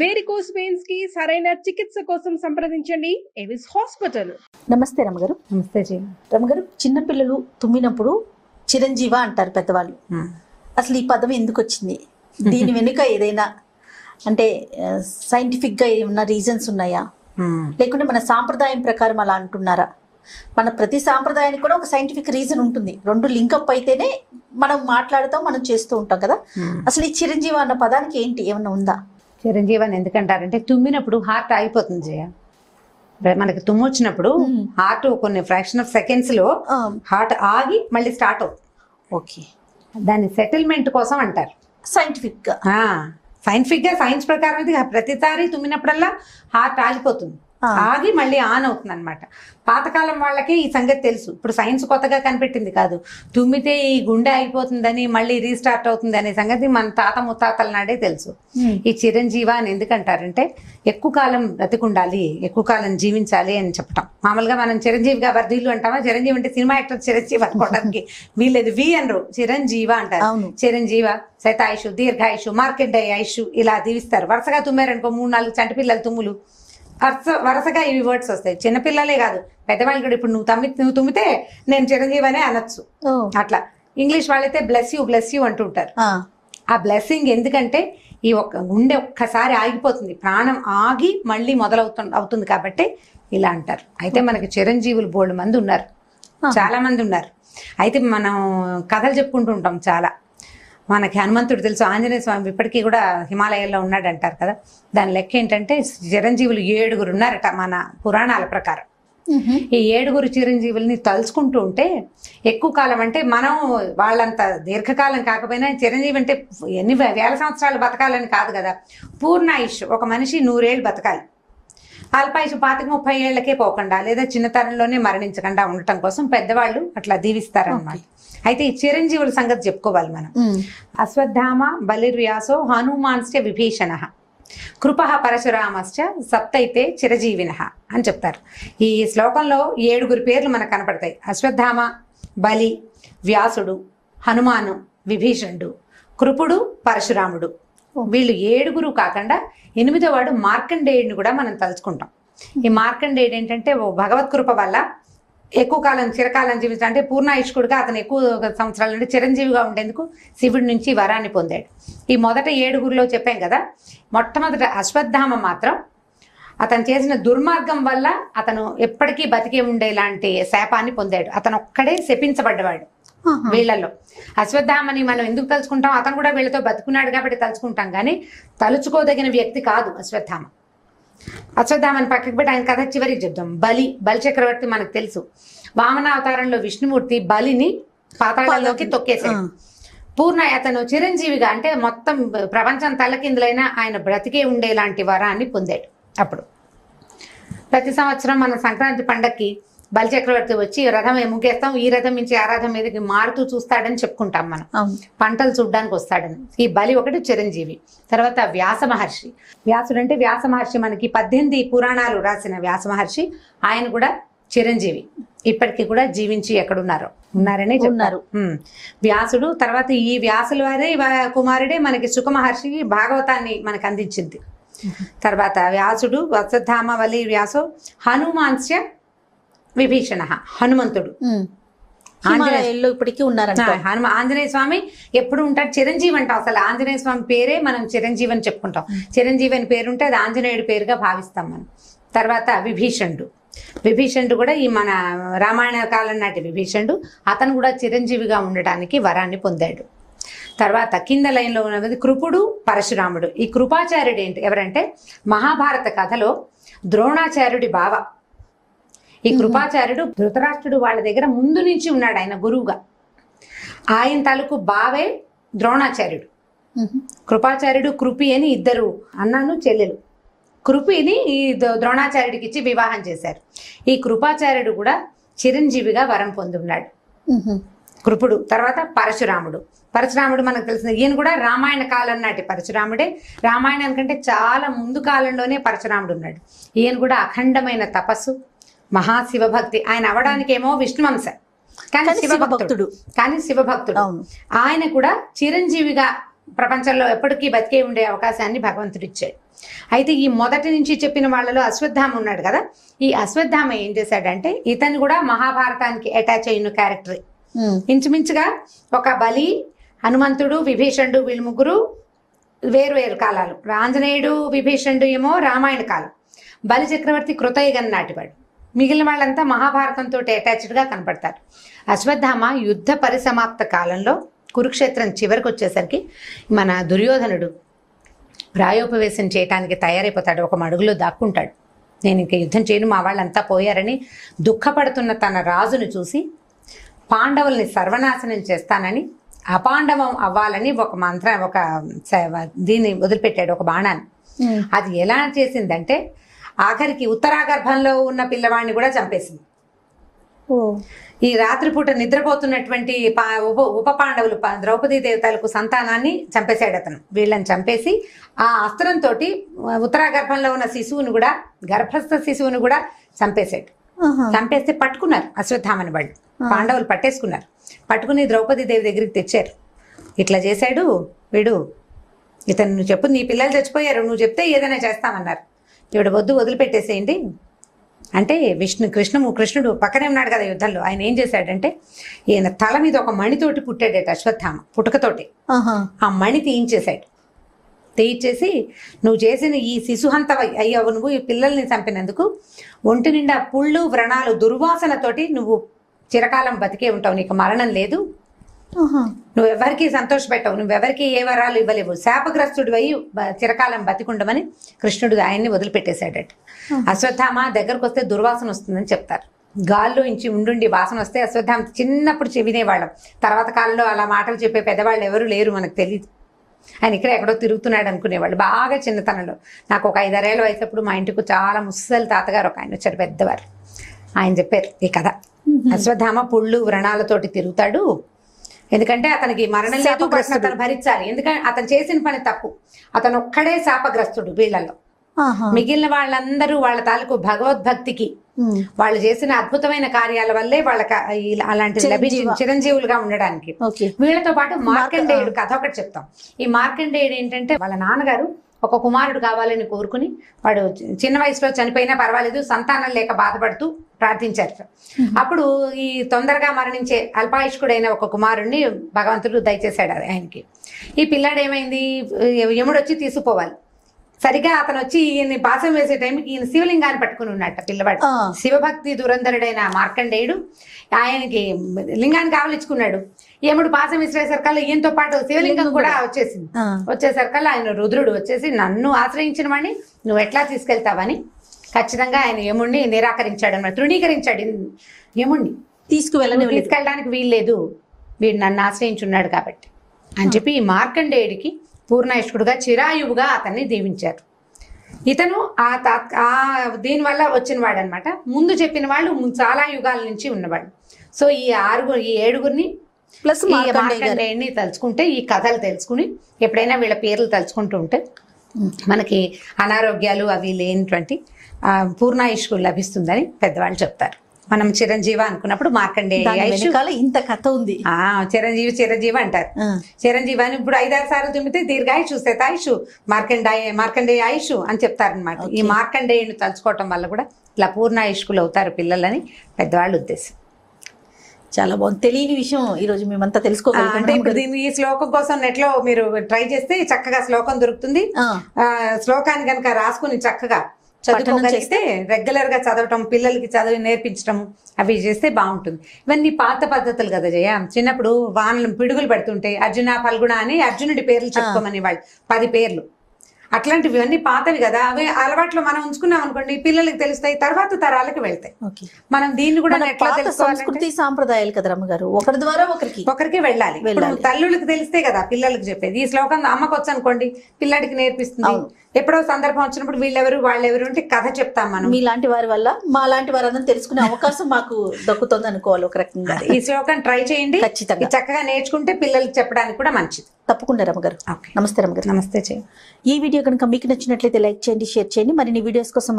Varicose veins కి సరైన చికిత్స కోసం సంప్రదించండి ఎవిస్ హాస్పిటల్. నమస్తే రమగారు. నమస్తే జీ. రమగారు, చిన్నపిల్లలు తుమ్మినప్పుడు చిరంజీవ అంటారు పెద్దవాళ్ళు. అసలు ఈ పదం ఎందుకు వచ్చింది? దీని వెనుక ఏదైనా అంటే సైంటిఫిక్ గా ఏమన్నా రీజన్స్ ఉన్నాయా, లేకుంటే మన సాంప్రదాయం ప్రకారం అలా అంటున్నారా? మన ప్రతి సాంప్రదాయానికి కూడా ఒక సైంటిఫిక్ రీజన్ ఉంటుంది. రెండు లింకప్ అయితేనే మనం మాట్లాడుతాం, మనం చేస్తూ ఉంటాం కదా. అసలు ఈ చిరంజీవ అన్న పదానికి ఏంటి, ఏమన్నా ఉందా? చిరంజీవని ఎందుకంటారంటే తుమ్మినప్పుడు హార్ట్ ఆగిపోతుంది జయ. మనకి తుమ్ము వచ్చినప్పుడు హార్ట్ కొన్ని ఫ్రాక్షన్ ఆఫ్ సెకండ్స్ లో హార్ట్ ఆగి మళ్ళీ స్టార్ట్ అవుతుంది. ఓకే, దాన్ని సెటిల్మెంట్ కోసం అంటారు. సైంటిఫిక్ గా సైన్స్ ప్రకారం అయితే ప్రతిసారి తుమ్మినప్పుడల్లా హార్ట్ ఆగిపోతుంది, ఆగి మళ్ళీ ఆన్ అవుతుంది అనమాట. పాతకాలం వాళ్ళకి ఈ సంగతి తెలుసు. ఇప్పుడు సైన్స్ కొత్తగా కనిపెట్టింది కాదు. తుమ్మితే ఈ గుండె ఆగిపోతుందని మళ్ళీ రీస్టార్ట్ అవుతుంది అనే సంగతి మన తాత ముత్తాతల నాడే తెలుసు. ఈ చిరంజీవ అని ఎందుకంటారంటే ఎక్కువ కాలం బ్రతికుండాలి, ఎక్కువ కాలం జీవించాలి అని చెప్పటం. మామూలుగా మనం చిరంజీవిగా వర్ధీలు అంటామా? చిరంజీవి అంటే సినిమా యాక్టర్ చిరంజీవి అనుకోవడానికి వీళ్ళది వి అనరు, చిరంజీవ అంటారు. చిరంజీవ, శతాయుషు, దీర్ఘాయుషు, మార్కెండయాయుషు ఇలా దీవిస్తారు. వరుసగా తుమ్మారనుకో 3-4 చంటి పిల్లల తుమ్ములు వరుసగా ఇవి వర్డ్స్ వస్తాయి. చిన్నపిల్లలే కాదు, పెద్దవాళ్ళు కూడా. ఇప్పుడు నువ్వు తుమ్మితే నేను చిరంజీవి అనే అనొచ్చు. అట్లా ఇంగ్లీష్ వాళ్ళైతే బ్లెస్ యూ అంటుంటారు. ఆ బ్లెస్సింగ్ ఎందుకంటే ఈ గుండె ఒక్కసారి ఆగిపోతుంది, ప్రాణం ఆగి మళ్ళీ అవుతుంది కాబట్టి ఇలా అంటారు. అయితే మనకి చిరంజీవులు బోల్డ్ మంది ఉన్నారు, చాలా మంది ఉన్నారు. అయితే మనం కథలు చెప్పుకుంటూ ఉంటాం చాలా. మనకి హనుమంతుడు తెలుసు, ఆంజనేయ స్వామి ఇప్పటికీ కూడా హిమాలయాల్లో ఉన్నాడు అంటారు కదా. దాని లెక్క ఏంటంటే చిరంజీవులు 7 ఉన్నారట మన పురాణాల ప్రకారం. ఈ 7 చిరంజీవుల్ని తలుచుకుంటూ ఉంటే ఎక్కువ కాలం, అంటే మనం వాళ్ళంత దీర్ఘకాలం కాకపోయినా చిరంజీవి అంటే ఎన్ని వేల సంవత్సరాలు బతకాలని కాదు కదా. పూర్ణాయుష్, ఒక మనిషి 100 ఏళ్ళు బతకాలి. అల్పాయుష్ 25-30 ఏళ్లకే పోకుండా లేదా చిన్నతనంలోనే మరణించకుండా ఉండటం కోసం పెద్దవాళ్ళు అట్లా దీవిస్తారన్నమాట. అయితే ఈ చిరంజీవుల సంగతి చెప్పుకోవాలి మనం. అశ్వత్థామ బలిర్వ్యాసో హనుమాన్శ్చ విభీషణ కృప పరశురామశ్చ సప్తైతే చిరజీవిన అని చెప్తారు. ఈ శ్లోకంలో 7 పేర్లు మనకు కనపడతాయి. అశ్వత్థామ, బలి, వ్యాసుడు, హనుమాను, విభీషణుడు, కృపుడు, పరశురాముడు. వీళ్ళు 7 కాకుండా 8వ వాడు మార్కండేయుడిని కూడా మనం తలుచుకుంటాం. ఈ మార్కండేయుడు ఏంటంటే భగవత్ కృప వల్ల ఎక్కువ కాలం చిరకాలం జీవించాలి. అంటే పూర్ణాయుష్కుడుగా అతను ఎక్కువ సంవత్సరాల నుండి చిరంజీవిగా ఉండేందుకు శివుడి నుంచి వరాన్ని పొందాడు. ఈ మొదట 7 చెప్పాం కదా. మొట్టమొదట అశ్వత్థామ మాత్రం అతను చేసిన దుర్మార్గం వల్ల అతను ఎప్పటికీ బతికే ఉండేలాంటి శాపాన్ని పొందాడు. అతను ఒక్కడే శపించబడ్డవాడు వీళ్ళల్లో. అశ్వత్థామని మనం ఎందుకు తలుచుకుంటాం? అతను కూడా వీళ్ళతో బతుకున్నాడు కాబట్టి తలుచుకుంటాం, కానీ తలుచుకోదగిన వ్యక్తి కాదు అశ్వత్థామ. అశ్వత్థామని పక్కకి పెట్టి ఆయన కథ చివరికి చెప్దాం. బలి చక్రవర్తి మనకు తెలుసు. వామనావతారంలో విష్ణుమూర్తి బలిని పాతాళంలోకి తొక్కేశాడు. అతను చిరంజీవిగా, అంటే మొత్తం ప్రపంచం తలకిందులైనా ఆయన బ్రతికే ఉండేలాంటి వరాన్ని పొందాడు. అప్పుడు ప్రతి సంవత్సరం మన సంక్రాంతి పండక్కి బలిచక్రవర్తి వచ్చి రథం ముగ్గేస్తాం, ఈ రథం నుంచి ఆ రథం మీదకి మారుతూ చూస్తాడని చెప్పుకుంటాం మనం. పంటలు చూడ్డానికి వస్తాడని. ఈ బలి ఒకటి చిరంజీవి. తర్వాత వ్యాస మహర్షి. వ్యాసుడు అంటే వ్యాస మహర్షి, మనకి 18 పురాణాలు రాసిన వ్యాస మహర్షి. ఆయన కూడా చిరంజీవి. ఇప్పటికీ కూడా జీవించి ఎక్కడున్నారో ఉన్నారనే చెప్తున్నారు వ్యాసుడు. తర్వాత ఈ వ్యాసుల వారే కుమారుడే మనకి సుఖ మహర్షి భాగవతాన్ని మనకు అందించింది. తర్వాత వ్యాసుడు, అశ్వత్థామ, బలి, వ్యాసో, హనుమాన్శ్చ విభీషణ, హనుమంతుడు. ఇప్పటికీ ఉన్నారంట. ఆంజనేయ స్వామి ఎప్పుడు ఉంటాడు? చిరంజీవి అంటాం. అసలు ఆంజనేయ స్వామి పేరే మనం చిరంజీవి అని చెప్పుకుంటాం. చిరంజీవి అని పేరుంటే అది ఆంజనేయుడి పేరుగా భావిస్తాం మనం. తర్వాత విభీషణుడు కూడా ఈ మన రామాయణ కాలం నాటి విభీషణుడు. అతను కూడా చిరంజీవిగా ఉండడానికి వరాన్ని పొందాడు. తర్వాత కింద లైన్లో ఉన్నది కృపుడు, పరశురాముడు. ఈ కృపాచార్యుడు ఎవరంటే మహాభారత కథలో ద్రోణాచార్యుడి బావ. ఈ కృపాచార్యుడు ధృతరాష్ట్రుడు వాళ్ళ దగ్గర ముందు నుంచి ఉన్నాడు, ఆయన గురువుగా. ఆయన తాలూకు బావే ద్రోణాచార్యుడు. కృపాచార్యుడు, కృపి అని 2 అన్నను చెల్లెలు. కృపిని ఈ ద్రోణాచార్యుడికి ఇచ్చి వివాహం చేశారు. ఈ కృపాచార్యుడు కూడా చిరంజీవిగా వరం పొంది ఉన్నాడు, కృపుడు. తర్వాత పరశురాముడు మనకు తెలిసిన, ఈయన కూడా రామాయణ కాలం నాటి పరశురాముడే. రామాయణం కంటే చాలా ముందు కాలంలోనే పరశురాముడు ఉన్నాడు. ఈయన కూడా అఖండమైన తపస్సు, మహాశివభక్తి. ఆయన అవడానికేమో విష్ణువంశ, కానీ శివభక్తుడు. ఆయన కూడా చిరంజీవిగా ప్రపంచంలో ఎప్పటికీ బతికే ఉండే అవకాశాన్ని భగవంతుడు ఇచ్చాడు. అయితే ఈ మొదటి నుంచి చెప్పిన వాళ్ళలో అశ్వత్థామ ఉన్నాడు కదా, ఈ అశ్వత్థామ ఏం చేశాడంటే ఇతను కూడా మహాభారతానికి అటాచ్ అయిన క్యారెక్టర్. ఇంచుమించుగా ఒక బలి, హనుమంతుడు, విభీషణుడు వీళ్ళు ముగ్గురు వేరు కాలాలు. ఆంజనేయుడు, విభీషణుడు ఏమో రామాయణ కాలం, బలి చక్రవర్తి కృతయుగం నాటివాడు. మిగిలిన వాళ్ళంతా మహాభారతంతో అటాచ్డ్గా కనపడతారు. అశ్వత్థామ యుద్ధ పరిసమాప్త కాలంలో కురుక్షేత్రం చివరికి వచ్చేసరికి మన దుర్యోధనుడు ప్రాయోపవేశం చేయడానికి తయారైపోతాడు. ఒక మడుగులో దాక్కుంటాడు. నేను ఇంక యుద్ధం చేయను, మా వాళ్ళంతా పోయారని దుఃఖపడుతున్న తన రాజును చూసి పాండవుల్ని సర్వనాశనం చేస్తానని, అపాండవం అవ్వాలని ఒక దీన్ని వదిలిపెట్టాడు, ఒక బాణాన్ని. అది ఎలా చేసిందంటే ఆఖరికి ఉత్తరాగర్భంలో ఉన్న పిల్లవాడిని కూడా చంపేసింది. ఈ రాత్రిపూట నిద్రపోతున్నటువంటి ఉప పాండవులు ద్రౌపదీ దేవతలకు సంతానాన్ని చంపేశాడు అతను. వీళ్ళని చంపేసి ఆ అస్త్రంతో ఉత్తరాగర్భంలో ఉన్న శిశువును కూడా, గర్భస్థ శిశువును కూడా చంపేశాడు. చంపేస్తే పట్టుకున్నారు అశ్వత్థామని వాళ్ళు, పాండవులు పట్టేసుకున్నారు. పట్టుకుని ద్రౌపదీ దేవి దగ్గరికి తెచ్చారు. ఇట్లా చేశాడు వీడు, ఇతను నువ్వు చెప్పు, నీ పిల్లలు చచ్చిపోయారు, నువ్వు చెప్తే ఏదైనా చేస్తామన్నారు. ఈవిడ వద్దు, వదిలిపెట్టేసేయండి అంటే కృష్ణుడు పక్కనే ఉన్నాడు కదా యుద్ధంలో. ఆయన ఏం చేశాడంటే ఈయన తల మీద ఒక మణితోటి పుట్టాడట అశ్వత్థామ, పుట్టుకతోటి. ఆ మణి తీయించేశాడు. తీయించేసి నువ్వు చేసిన ఈ శిశుహంత అయ్యావు, నువ్వు ఈ పిల్లల్ని చంపినందుకు ఒంటి నిండా పుళ్ళు వ్రణాలు దుర్వాసనతోటి నువ్వు చిరకాలం బతికే ఉంటావు, నీకు మరణం లేదు, నువ్వెవరికి సంతోషపెట్టవు, నువ్వెవరికి ఏ వరాలు ఇవ్వలేవు, శాపగ్రస్తుడు అయ్యి చిరకాలం బతికుండమని కృష్ణుడు ఆయన్ని వదిలిపెట్టేశాడట. అశ్వత్థామ దగ్గరకు వస్తే దుర్వాసన వస్తుందని చెప్తారు. గాల్లో ఇంచి ఉండుండి వాసన వస్తే అశ్వత్థామ చిన్నప్పుడు వినేవాళ్ళం. తర్వాత కాలంలో అలా మాటలు చెప్పే పెద్దవాళ్ళు ఎవరు లేరు, మనకు తెలియదు. ఆయన ఇక్కడ ఎక్కడో తిరుగుతున్నాడు అనుకునేవాళ్ళు. బాగా చిన్నతనంలో నాకు ఒక 5-6 ఏళ్ళ వయసప్పుడు మా ఇంటికి చాలా ముసలి తాతగారు ఒక ఆయన వచ్చారు, పెద్దవారు. ఆయన చెప్పారు ఈ కథ. అశ్వత్థామ పుళ్ళు వ్రణాలతోటి తిరుగుతాడు, ఎందుకంటే అతనికి మరణం లేదు, అతను భరించాలి, ఎందుకంటే అతను చేసిన పని తప్పు. అతను ఒక్కడే శాపగ్రస్తుడు వీళ్ళలో. మిగిలిన వాళ్ళందరూ వాళ్ళ తాలూకు భగవద్భక్తికి, వాళ్ళు చేసిన అద్భుతమైన కార్యాల వల్లే వాళ్ళకి అలాంటి లభించిన చిరంజీవులుగా ఉండడానికి. వీళ్ళతో పాటు మార్కండేయుడు కథ ఒకటి చెప్తాం. ఈ మార్కండేయుడు ఏంటంటే వాళ్ళ నాన్నగారు ఒక కుమారుడు కావాలని కోరుకుని, వాడు చిన్న వయసులో చనిపోయినా పర్వాలేదు, సంతానం లేక బాధపడుతూ ప్రార్థించారు. అప్పుడు ఈ తొందరగా మరణించే అల్పాయుష్కుడైన ఒక కుమారుడిని భగవంతుడు దయచేశాడు ఆయనకి. ఈ పిల్లాడు ఏమైంది, యముడు వచ్చి తీసుకుపోవాలి. సరిగా అతను వచ్చి ఈయన్ని పాసం వేసే టైంకి ఈయన శివలింగాన్ని పట్టుకుని ఉన్నట్ట పిల్లవాడు. శివభక్తి దురంధరుడైన మార్కండేయుడు ఆయనకి లింగాన్ని కావలించుకున్నాడు. యముడు పాసం విసిరేసరికల్లా ఈయనతో పాటు శివలింగం కూడా వచ్చేసింది. వచ్చేసరికల్లా ఆయన రుద్రుడు వచ్చేసి నన్ను ఆశ్రయించిన వాడిని నువ్వు ఎట్లా తీసుకెళ్తావని ఖచ్చితంగా ఆయన యముడిని నిరాకరించాడు అన్నమాట, తృణీకరించాడు. యముడిని తీసుకెళ్ళడానికి వీల్లేదు, వీడు నన్ను ఆశ్రయించున్నాడు కాబట్టి అని చెప్పి ఈ మార్కండేయుడికి పూర్ణాయుష్కుడుగా చిరాయువుగా అతన్ని దీవించారు. ఇతను దీనివల్ల వచ్చిన వాడు అనమాట. ముందు చెప్పిన వాళ్ళు చాలా యుగాల నుంచి ఉన్నవాడు. సో ఈ 7గురిని ప్లస్ మార్కండేయుడిని తలుచుకుంటే, ఈ కథలు తెలుసుకుని ఎప్పుడైనా వీళ్ళ పేర్లు తలుచుకుంటూ ఉంటే మనకి అనారోగ్యాలు అవి లేనటువంటి పూర్ణాయుష్కు లభిస్తుందని పెద్దవాళ్ళు చెప్తారు. మనం చిరంజీవ అనుకున్నప్పుడు మార్కండేయ ఇంత కథ ఉంది. చిరంజీవి అంటారు. చిరంజీవి అని ఇప్పుడు 5-6 సార్లు తుమ్మితే దీర్ఘాయుషు, శతాయుషు, మార్కండేయ ఆయుషు అని చెప్తారనమాట. ఈ మార్కండేయుని తలుచుకోవటం వల్ల కూడా ఇలా పూర్ణాయుష్కులు అవుతారు పిల్లలని పెద్దవాళ్ళ ఉద్దేశం. చాలా బాగుంది, తెలియని విషయం ఈరోజు మేమంతా తెలుసుకోగలుగుతాం. అంటే ఇప్పుడు దీన్ని ఈ శ్లోకం కోసం నెట్లో మీరు ట్రై చేస్తే చక్కగా శ్లోకం దొరుకుతుంది. శ్లోకాన్ని కనుక రాసుకుని చక్కగా చదువుకోగలిగితే రెగ్యులర్ గా చదవటం, పిల్లలకి చదివి నేర్పించడం అవి చేస్తే బాగుంటుంది. ఇవన్నీ పాత పద్ధతులు కదా జయ. చిన్నప్పుడు వానలు పిడుగులు పడుతుంటే అర్జున ఫల్గుణ అని అర్జునుడి పేర్లు చెప్పుకోమని వాళ్ళు 10 పేర్లు, అట్లాంటివి అన్ని పాతవి కదా. అవి అలవాట్లు మనం ఉంచుకున్నాం అనుకోండి, పిల్లలకి తెలుస్తాయి, తర్వాత తరాలకు వెళ్తాయి. మనం దీన్ని కూడా సంస్కృతి సాంప్రదాయాలు కదా రమ్మగారు, ఒకరి ద్వారా ఒకరికి వెళ్ళాలి. తల్లులకు తెలిస్తే కదా పిల్లలకి చెప్పేది. ఈ శ్లోకం అమ్మకు వచ్చు అనుకోండి, పిల్లడికి నేర్పిస్తుంది. ఎప్పుడో సందర్భం వచ్చినప్పుడు వీళ్ళెవరు వాళ్ళెవరు అంటే కథ చెప్తాం మనం. మీలాంటి వారి వల్ల మా లాంటి వారందరూ తెలుసుకునే అవకాశం మాకు దక్కుతుంది అనుకోవాలి ఒక రకంగా. ఈ శ్లోకం ట్రై చేయండి, ఖచ్చితంగా చక్కగా నేర్చుకుంటే పిల్లలకి చెప్పడానికి కూడా మంచిది. తప్పకుండా రమ్మగారు. నమస్తే రమ్మగారు. నమస్తే. ఈ వీడియో కనుక మీకు నచ్చినట్లయితే లైక్ చేయండి, షేర్ చేయండి. మరిన్ని వీడియోస్ కోసం